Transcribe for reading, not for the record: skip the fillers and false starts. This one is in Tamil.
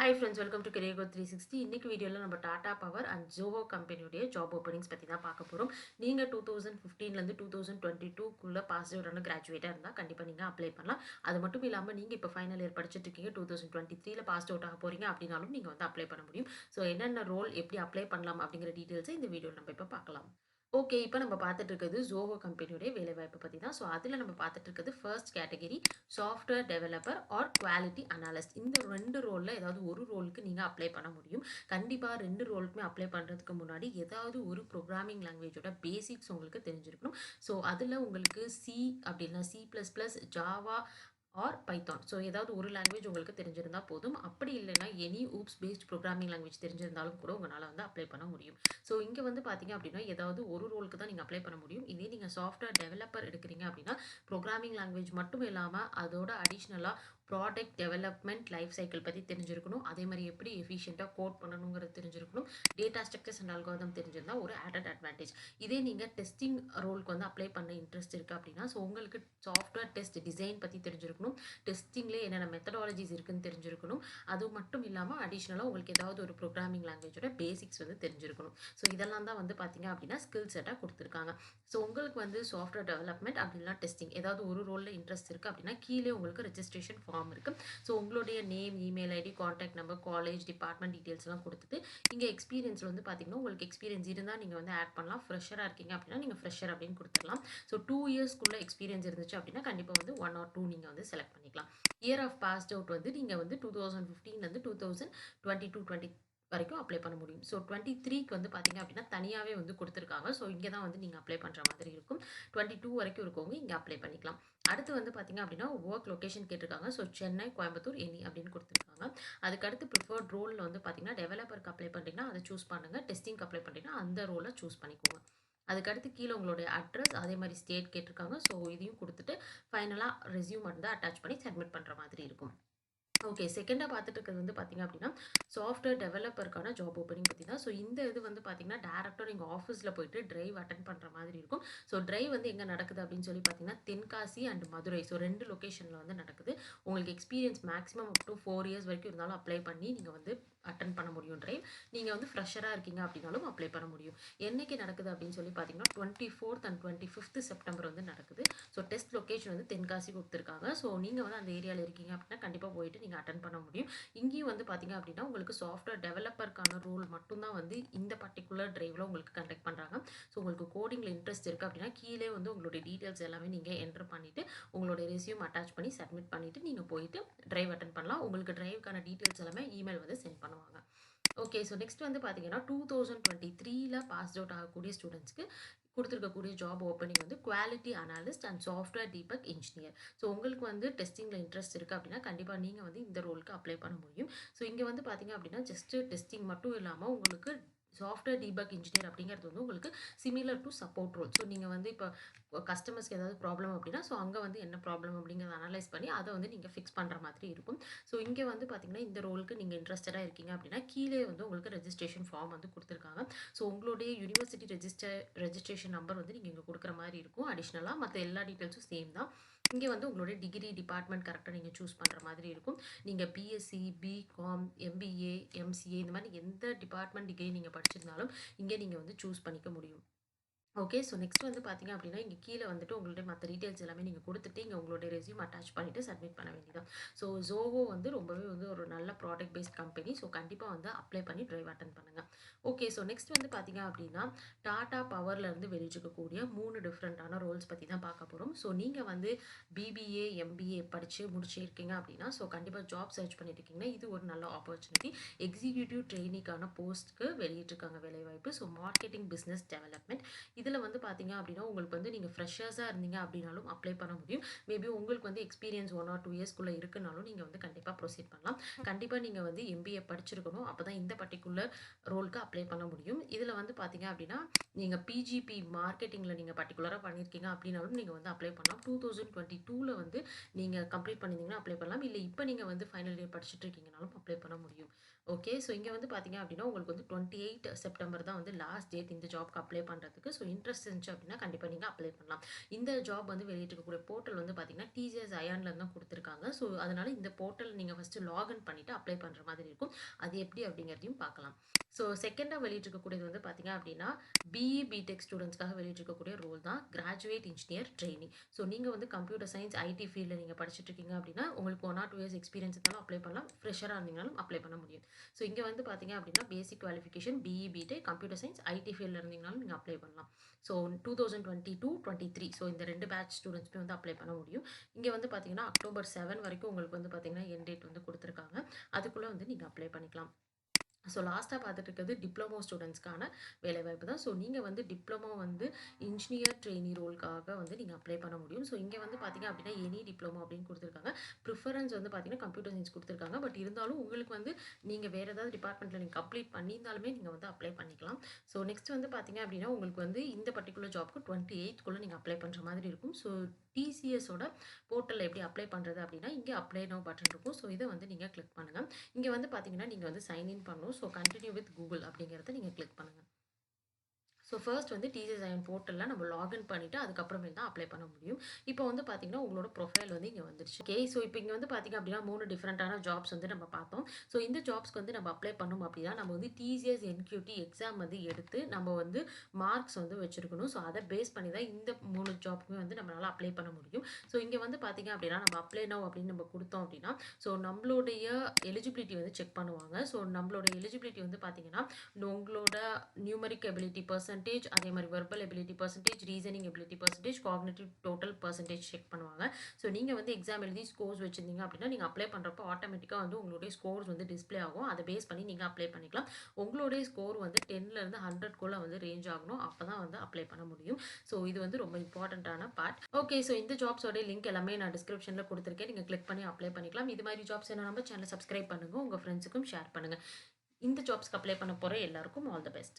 Hi friends, welcome to Career Growth 360. இன்னைக்கு வீடியோல நம்ம டாடா பவர் அண்ட் ஜோஹோ கம்பெனியுடைய ஜாப் ஓப்பனிங்ஸ் பத்தி தான் பார்க்க போறோம். நீங்க 2015ல இருந்து 2022 குள்ள பாஸ் அவுட் ஆன கிராஜுவேட்டா இருந்தா கண்டிப்பா நீங்க அப்ளை பண்ணலாம். அது மட்டும் இல்லாம நீங்க இப்ப ஃபைனல் இயர் படிச்சிட்டு இருக்கீங்க 2023ல பாஸ் அவுட் ஆக போறீங்க அப்படினாலும் நீங்க வந்து அப்ளை பண்ண முடியும். சோ என்னென்ன ரோல் எப்படி அப்ளை பண்ணலாம் அப்படிங்கிற டீடைல்ஸ் இந்த வீடியோல நம்ம இப்ப பார்க்கலாம். ஓகே. இப்ப நம்ம பார்த்துட்டு இருக்கிறது Zoho கம்பெனியுடைய வேலைவாய்ப்பு பத்தி தான். ஸோ அதுல நம்ம பார்த்துட்டு இருக்கிறது first category software developer R quality analyst. இந்த 2 ரோல்ல ஏதாவது ஒரு ரோலுக்கு நீங்க அப்ளை பண்ண முடியும். கண்டிப்பா 2 ரோலுக்குமே அப்ளை பண்றதுக்கு முன்னாடி ஏதாவது ஒரு ப்ரோகிராமிங் லாங்குவேஜோட பேசிக்ஸ் உங்களுக்கு தெரிஞ்சிருக்கணும். ஸோ அதுல உங்களுக்கு சி அப்படின்னா C++, Java or Python. So ஏதாவது ஒரு லாங்குவேஜ் உங்களுக்கு தெரிஞ்சிருந்தா போதும். அப்படி இல்லைன்னா any OOPs based programming language தெரிஞ்சிருந்தாலும் கூட உங்களால வந்து அப்ளை பண்ண முடியும். ஸோ இங்க வந்து பார்த்தீங்க அப்படின்னா, ஏதாவது ஒரு ரோலுக்கு தான் நீங்க அப்ளை பண்ண முடியும். இதே நீங்க சாஃப்ட்வேர் டெவலப்பர் எடுக்கிறீங்க அப்படின்னா, புரோகிராமிங் லாங்குவேஜ் மட்டும் இல்லாம அதோட அடிஷனலா ப்ராடக்ட் டெவலப்மெண்ட் லைஃப் சைக்கிள் பத்தி தெரிஞ்சிருக்கணும். அதே மாரி எப்படி எஃபிஷியன்ட்டா கோட் பண்ணணுங்கிறது தெரிஞ்சிருக்கணும். டேட்டா ஸ்ட்ரக்சர்ஸ் அண்ட் அல்காரிதம் தெரிஞ்சிருந்தா ஒரு ஆடட் அட்வான்டேஜ். இதே நீங்க டெஸ்டிங் ரோலுக்கு வந்து அப்ளை பண்ண இன்ட்ரெஸ்ட் இருக்கு அப்படின்னா, ஸோ உங்களுக்கு சாஃப்ட்வேர் டெஸ்ட் டிசைன் பத்தி தெரிஞ்சிருக்கணும். டெஸ்டிங்ல என்னென்ன மெத்தடாலஜிஸ் இருக்குன்னு தெரிஞ்சிருக்கணும். அது மட்டும் இல்லாம அடிஷனலா உங்களுக்கு ஏதாவது ஒரு ப்ரோகிராமிங் லாங்குவேஜோட பேசிக்ஸ் வந்து தெரிஞ்சிருக்கணும். ஸோ இதெல்லாம் தான் வந்து பார்த்தீங்க அப்படின்னா ஸ்கில் செட்டா குடுத்துருக்காங்க. ஸோ உங்களுக்கு வந்து சாஃப்ட்வேர் டெவலப்மெண்ட் அப்படி இல்லனா டெஸ்டிங் ஏதாவது ஒரு ரோல்ல இன்ட்ரெஸ்ட் இருக்கு அப்படின்னா, கீழே உங்களுக்கு ரெஜிஸ்ட்ரேஷன் ஃபார்ம் இருக்கு. ஸோ உங்களுடைய name, email ID, contact number, college, department டீடைல்ஸ்லாம் குடுத்துட்டு, இங்க எக்ஸ்பீரியன்ஸ்ல வந்து பார்த்தீங்கன்னா, உங்களுக்கு எக்ஸ்பீரியன்ஸ் இருந்தா நீங்க வந்து ஆட் பண்ணலாம். ஃப்ரெஷரா இருக்கீங்க அப்படின்னா, நீங்க ஃப்ரெஷர் அப்படின்னு குடுத்துறலாம். ஸோ 2 இயர்ஸ்க்குள்ள எக்ஸ்பீரியன்ஸ் இருந்துச்சு அப்படின்னா, கண்டிப்பா வந்து 1 ஆர் 2 நீங்க வந்து செலக்ட் பண்ணிக்கலாம். இயர் ஆஃப் பாஸ்ட் அவுட் வந்து நீங்க வந்து 2015ல இருந்து 2022, 20 வரைக்கும் அப்ளை பண்ண முடியும். ஸோ 23க்கு வந்து பார்த்தீங்க அப்படின்னா, தனியாவே வந்து குடுத்துருக்காங்க. ஸோ இங்க தான் வந்து நீங்க அப்ளை பண்ற மாதிரி இருக்கும். 22 வரைக்கும் இருக்கவங்க இங்க அப்ளை பண்ணிக்கலாம். அடுத்து வந்து பார்த்தீங்க அப்படின்னா, வொர்க் லொகேஷன் கேட்டிருக்காங்க. ஸோ சென்னை, கோயம்புத்தூர், எனி அப்படின்னு குடுத்துருக்காங்க. அதுக்கு அடுத்து பிரிஃபர்ட் ரோல்ல வந்து பார்த்தீங்கன்னா, டெவலப்பருக்கு அப்ளை பண்றீங்கன்னா, அத சூஸ் பண்ணுங்க. டெஸ்டிங்க்கு அப்ளை பண்றீங்கன்னா, அந்த ரோல சூஸ் பண்ணிக்கோங்க. அதுக்கடுத்து கீழ உங்களுடைய அட்ரஸ், அதே மாரி ஸ்டேட் கேட்டிருக்காங்க. ஸோ இதையும் குடுத்துட்டு, ஃபைனலா ரெஸ்யூம் வந்து அட்டாச் பண்ணி சப்மிட் பண்ற மாதிரி இருக்கும். ஓகே. செகண்டா பார்த்துட்டு இருக்கிறது வந்து பார்த்தீங்க அப்படின்னா, சாஃப்ட்வேர் டெவலப்பருக்கான ஜாப் ஓப்பனிங் பத்தி தான். ஸோ இந்த இது வந்து பார்த்தீங்கன்னா, டைரக்ட்டா நீங்க ஆஃபீஸ்ல போயிட்டு டிரைவ் அட்டெண்ட் பண்ற மாதிரி இருக்கும். ஸோ டிரைவ் வந்து எங்க நடக்குது அப்படின்னு சொல்லி பார்த்தீங்கன்னா, தென்காசி அண்ட் மதுரை. ஸோ 2 லொகேஷன்ல வந்து நடக்குது. உங்களுக்கு experience maximum up to 4 years வரைக்கும் இருந்தாலும் அப்ளை பண்ணி நீங்க வந்து அட்டெண்ட் பண்ண முடியும் டிரைவ். நீங்க வந்து ஃப்ரெஷரா இருக்கீங்க அப்படின்னாலும் அப்ளை பண்ண முடியும். என்னைக்கு நடக்குது அப்படின்னு சொல்லி பார்த்தீங்கன்னா, 24த் அண்ட் 25த் செப்டம்பர் வந்து நடக்குது. ஸோ டெஸ்ட் லொகேஷன் வந்து தென்காசி குடுத்துருக்காங்க. ஸோ நீங்க வந்து அந்த ஏரியால இருக்கீங்க அப்படின்னா, கண்டிப்பா போயிட்டு நீங்க அட்டெண்ட் பண்ண முடியும். இங்கேயும் வந்து பார்த்தீங்க அப்படின்னா, உங்களுக்கு சாஃப்ட்வேர் டெவலப்பருக்கான ரோல் மட்டும் தான் வந்து இந்த பர்ட்டிகுலர் டிரைவ்ல உங்களுக்கு கண்டக்ட் பண்றாங்க. ஸோ உங்களுக்கு கோடிங்ல இன்ட்ரெஸ்ட் இருக்கு அப்படின்னா, கீழே வந்து உங்களுடைய டீடைல்ஸ் எல்லாமே நீங்க என்டர் பண்ணிட்டு, உங்களுடைய ரெஸ்யூம் அட்டாச் பண்ணி சப்மிட் பண்ணிட்டு, நீங்க போயிட்டு டிரைவ் அட்டெண்ட் பண்ணலாம். உங்களுக்கு டிரைவ்க்கான டீடைல்ஸ் எல்லாமே இமெயில் வந்து சென்ட் பண்ணுவாங்க. ஓகே. ஸோ நெக்ஸ்ட் வந்து பார்த்தீங்கன்னா, 2023ல பாஸ்ட் அவுட் ஆகக்கூடிய ஸ்டூடண்ட்ஸ்க்கு குடுத்திருக்கக்கூடிய ஜாப் ஓப்பனிங் வந்து quality analyst and software debug engineer. So உங்களுக்கு வந்து டெஸ்டிங்ல இன்ட்ரெஸ்ட் இருக்கு அப்படின்னா, கண்டிப்பா நீங்க வந்து இந்த ரோலுக்கு அப்ளை பண்ண முடியும். ஸோ இங்க வந்து பார்த்தீங்க அப்படின்னா, ஜஸ்ட் டெஸ்டிங் மட்டும் இல்லாம உங்களுக்கு சாஃப்ட்வேர் டீபக் இன்ஜினியர் அப்படிங்கிறது வந்து உங்களுக்கு similar to support role. So நீங்க வந்து இப்ப கஸ்டமர்ஸ்க்கு ஏதாவது ப்ராப்ளம் அப்படின்னா, ஸோ அங்க வந்து என்ன ப்ராப்ளம் அப்படிங்கிறத அனலைஸ் பண்ணி அத வந்து நீங்க ஃபிக்ஸ் பண்ற மாதிரி இருக்கும். ஸோ இங்க வந்து பார்த்தீங்கன்னா, இந்த ரோலுக்கு நீங்க இன்ட்ரெஸ்டடா இருக்கீங்க அப்படின்னா, கீழே வந்து உங்களுக்கு ரெஜிஸ்ட்ரேஷன் ஃபார்ம் வந்து குடுத்துருக்காங்க. ஸோ உங்களுடைய யுனிவர்சிட்டி ரெஜிஸ்ட்ரேஷன் நம்பர் வந்து நீங்க இங்க குடுக்குற மாரி இருக்கும். அடிஷனலா மத்த எல்லா டீட்டெயில்ஸும் சேம் தான். இங்க வந்து உங்களுடைய டிகிரி டிபார்ட்மெண்ட் கரெக்ட்டா நீங்க சூஸ் பண்ற மாதிரி இருக்கும். நீங்க பிஎஸ்சி, பிகாம், எம்பிஏ, எம்சிஏ இந்த மாரி எந்த டிபார்ட்மெண்ட் டிகிரி நீங்க படிச்சிருந்தாலும், இங்க நீங்க வந்து சூஸ் பண்ணிக்க முடியும். ஓகே. ஸோ நெக்ஸ்ட் வந்து பார்த்தீங்க அப்படின்னா, இங்க கீழ வந்துட்டு உங்களுடைய மத்த டீட்டெயில்ஸ் எல்லாமே நீங்க குடுத்துட்டு, இங்க உங்களுடைய ரெஸ்யூம் அட்டாச் பண்ணிட்டு சப்மிட் பண்ண வேண்டியதுதான். ஸோ Zoho வந்து ரொம்பவே வந்து ஒரு நல்ல ப்ராடக்ட் பேஸ்ட் கம்பெனி. ஸோ கண்டிப்பா வந்து அப்ளை பண்ணி டிரைவ் அட்டெண்ட் பண்ணுங்க. ஓகே. ஸோ நெக்ஸ்ட் வந்து பார்த்தீங்க அப்படின்னா, டாடா பவர்ல இருந்து வெளியிட்டிருக்கக்கூடிய 3 டிஃபரண்டான ரோல்ஸ் பத்தி தான் பார்க்க போறோம். ஸோ நீங்க வந்து பிபிஏ, எம்பிஏ படிச்சு முடிச்சிருக்கீங்க அப்படின்னா, ஸோ கண்டிப்பா ஜாப் சர்ச் பண்ணிட்டு இருக்கீங்கன்னா, இது ஒரு நல்ல ஆப்பர்ச்சுனிட்டி. எக்ஸிக்யூட்டிவ் ட்ரெய்னிக்கான போஸ்ட்க்கு வெளியிட்டிருக்காங்க வேலைவாய்ப்பு. So marketing business development. இதுல வந்து பார்த்தீங்க அப்படின்னா, உங்களுக்கு வந்து நீங்க ஃப்ரெஷர்ஸா இருந்தீங்க அப்படின்னாலும் அப்ளை பண்ண முடியும். மேபி உங்களுக்கு வந்து எக்ஸ்பீரியன்ஸ் 1 ஆர் 2 இயர்ஸ்க்குள்ள இருக்குனாலும் நீங்க வந்து கண்டிப்பா ப்ரொசீட் பண்ணலாம். கண்டிப்பா நீங்க வந்து எம்பிஏ படிச்சிருக்கணும். அப்பதான் இந்த பர்ட்டிகுலர் ரோல்க்கு அப்ளை பண்ண முடியும். இதுல வந்து பார்த்தீங்க அப்படின்னா, நீங்க பிஜிபி மார்க்கெட்டிங்ல நீங்க பர்ட்டிகுலரா பண்ணியிருக்கீங்க அப்படின்னாலும் நீங்க வந்து அப்ளை பண்ணலாம். 2022ல வந்து நீங்க கம்ப்ளீட் பண்ணியிருந்தீங்கன்னா அப்ளை பண்ணலாம். இல்ல இப்ப நீங்க வந்து ஃபைனல் இயர் படிச்சுட்டு இருக்கீங்கனாலும் அப்ளை பண்ண முடியும். ஓகே. ஸோ இங்க வந்து பார்த்தீங்க அப்படின்னா, உங்களுக்கு வந்து 28 செப்டம்பர் தான் வந்து லாஸ்ட் டேட் இந்த ஜாப்க்கு அப்ளை பண்றதுக்கு. ஸோ இன்ட்ரெஸ்ட் இருந்துச்சு அப்படின்னா கண்டிப்பா நீங்க அப்ளை பண்ணலாம். இந்த ஜாப் வந்து வெளியிட்டிருக்கக்கூடிய போர்ட்டல் வந்து பார்த்தீங்கன்னா, டிசிஎஸ் அயான்ல தான் குடுத்துருக்காங்க. ஸோ, அதனால இந்த போர்ட்டல் நீங்க ஃபர்ஸ்ட்டு லாகின் பண்ணிட்டு அப்ளை பண்ற மாதிரி இருக்கும். அது எப்படி அப்படிங்கிறதையும் பார்க்கலாம். ஸோ, செகண்டா வெளியிட்டிருக்கக்கூடியது வந்து பார்த்தீங்க அப்படின்னா, பிஇ, பிடெக் ஸ்டூடண்ட்ஸ்க்காக வெளியிட்டிருக்கக்கூடிய ரோல் தான் கிராஜுவேட் இன்ஜினியர் ட்ரெய்னி. ஸோ, நீங்க வந்து கம்ப்யூட்டர் சயன்ஸ், ஐடி ஃபீல்ட்ல நீங்க படிச்சுட்டு இருக்கீங்க அப்படின்னா, உங்களுக்கு 1 ஆர் 2 இயர்ஸ் எக்ஸ்பீரியன்ஸ் இருந்தாலும் அப்ளை பண்ணலாம். ஃப்ரெஷரா இருந்தீங்கனாலும் அப்ளை பண்ண முடியும். ஸோ, இங்க வந்து பார்த்தீங்க அப்படின்னா, basic qualification BE, BTech, computer science, IT ஃபீல்ட்ல இருந்தீங்கனாலும் நீங்க அப்ளை பண்ணலாம். ஸோ, 2022, 23 ஸோ இந்த 2 பேட்ச் ஸ்டூடண்ட்ஸ்மே வந்து அப்ளை பண்ண முடியும். இங்க வந்து பார்த்தீங்கன்னா, அக்டோபர் 7 வரைக்கும் உங்களுக்கு வந்து பார்த்தீங்கன்னா, எண்ட் டேட் வந்து குடுத்துருக்காங்க. அதுக்குள்ள வந்து நீங்க அப்ளை பண்ணிக்கலாம். ஸோ லாஸ்ட்டா பார்த்துட்டு இருக்கிறது டிப்ளமோ ஸ்டூடண்ட்ஸ்க்கான வேலைவாய்ப்பு தான். ஸோ நீங்க வந்து டிப்ளமோ வந்து இன்ஜினியர் ட்ரெய்னி ரோல்க்காக வந்து நீங்க அப்ளை பண்ண முடியும். ஸோ இங்க வந்து பார்த்தீங்க அப்படின்னா, எனி டிப்ளமோ அப்படின்னு குடுத்துருக்காங்க. ப்ரிஃபரன்ஸ் வந்து பார்த்தீங்கன்னா, கம்ப்யூட்டர் சயன்ஸ் குடுத்துருக்காங்க. பட் இருந்தாலும் உங்களுக்கு வந்து நீங்க வேற ஏதாவது டிபார்ட்மெண்ட்ல நீங்க கம்ப்ளீட் பண்ணியிருந்தாலுமே நீங்க வந்து அப்ளை பண்ணிக்கலாம். ஸோ நெக்ஸ்ட் வந்து பார்த்தீங்க அப்படின்னா, உங்களுக்கு வந்து இந்த பர்ட்டிகுலர் ஜாப்க்கு 28க்குள்ள நீங்க அப்ளை பண்ற மாதிரி இருக்கும். ஸோ டிசிஎஸோட போர்ட்டல்ல எப்படி அப்ளை பண்றது அப்படின்னா, இங்க அப்ளை நவ் பட்டன் இருக்கும். ஸோ இத வந்து நீங்க கிளிக் பண்ணுங்க. இங்க வந்து பார்த்தீங்கன்னா, நீங்க வந்து சைன் இன் பண்ணணும். ஸோ கன்டின்யூ வித் கூகுள் அப்படிங்கிறத நீங்க கிளிக் பண்ணுங்க. ஸோ ஃபர்ஸ்ட் வந்து டிசிஎஸ் அயன் போர்ட்டல்ல நம்ம லாகின் பண்ணிட்டு அதுக்கப்புறமேல் தான் அப்ளை பண்ண முடியும். இப்போ வந்து பார்த்தீங்கன்னா, உங்களோட ப்ரொஃபைல் வந்து இங்க வந்துருச்சு. ஓகே. ஸோ இப்போ இங்க வந்து பார்த்தீங்க அப்படின்னா 3 டிஃபரண்டான ஜாப்ஸ் வந்து நம்ம பார்த்தோம். ஸோ இந்த ஜாப்ஸ்க்கு வந்து நம்ம அப்ளை பண்ணணும் அப்படின்னா, நம்ம வந்து டிசிஎஸ் என்கியூடி எக்ஸாம் வந்து எடுத்து நம்ம வந்து மார்க்ஸ் வந்து வச்சிருக்கணும். ஸோ அத பேஸ் பண்ணி தான் இந்த 3 ஜாப்க்குமே வந்து நம்மளால அப்ளை பண்ண முடியும். ஸோ இங்க வந்து பார்த்தீங்க அப்படின்னா, நம்ம அப்ளை நவ் அப்படின்னு நம்ம குடுத்தோம் அப்படின்னா, ஸோ நம்மளுடைய எலிஜிபிலிட்டி வந்து செக் பண்ணுவாங்க. ஸோ நம்மளோட எலிஜிபிலிட்டி வந்து பார்த்தீங்கன்னா, உங்களோட நியூமெரிக் எபிலிட்டி பெர்சன்டேஜ், அதே மாரி verbal ability percentage, reasoning ability percentage, cognitive total percentage check பண்ணுவாங்க. ஸோ நீங்க வந்து எக்ஸாம் எழுதி ஸ்கோர்ஸ் வச்சிருந்தீங்க அப்படின்னா, நீங்க அப்ளை பண்றப்போ ஆட்டோமேட்டிக்கா வந்து உங்களுடைய ஸ்கோர்ஸ் வந்து டிஸ்ப்ளே ஆகும். அத பேஸ் பண்ணி நீங்க அப்ளை பண்ணிக்கலாம். உங்களுடைய ஸ்கோர் வந்து 10ல இருந்து 100க்குள்ள வந்து ரேஞ்ச் ஆகணும். அப்பதான் வந்து அப்ளை பண்ண முடியும். ஸோ இது வந்து ரொம்ப இம்பார்ட்டன்ட்டான பார்ட். ஓகே. ஸோ இந்த ஜாப்ஸோட லிங்க் எல்லாமே நான் டிஸ்கிரிப்ஷன்ல குடுத்துருக்கேன். நீங்க கிளிக் பண்ணி அப்ளை பண்ணிக்கலாம். இது மாரி ஜாப்ஸ் வேணும்னா நம்ம சேனல சப்ஸ்கிரைப் பண்ணுங்க. உங்க ஃப்ரெண்ட்ஸுக்கும் ஷேர் பண்ணுங்க. இந்த ஜாப்ஸ்க்கு அப்ளை பண்ண போற எல்லாருக்கும் ஆல் தி பெஸ்ட்.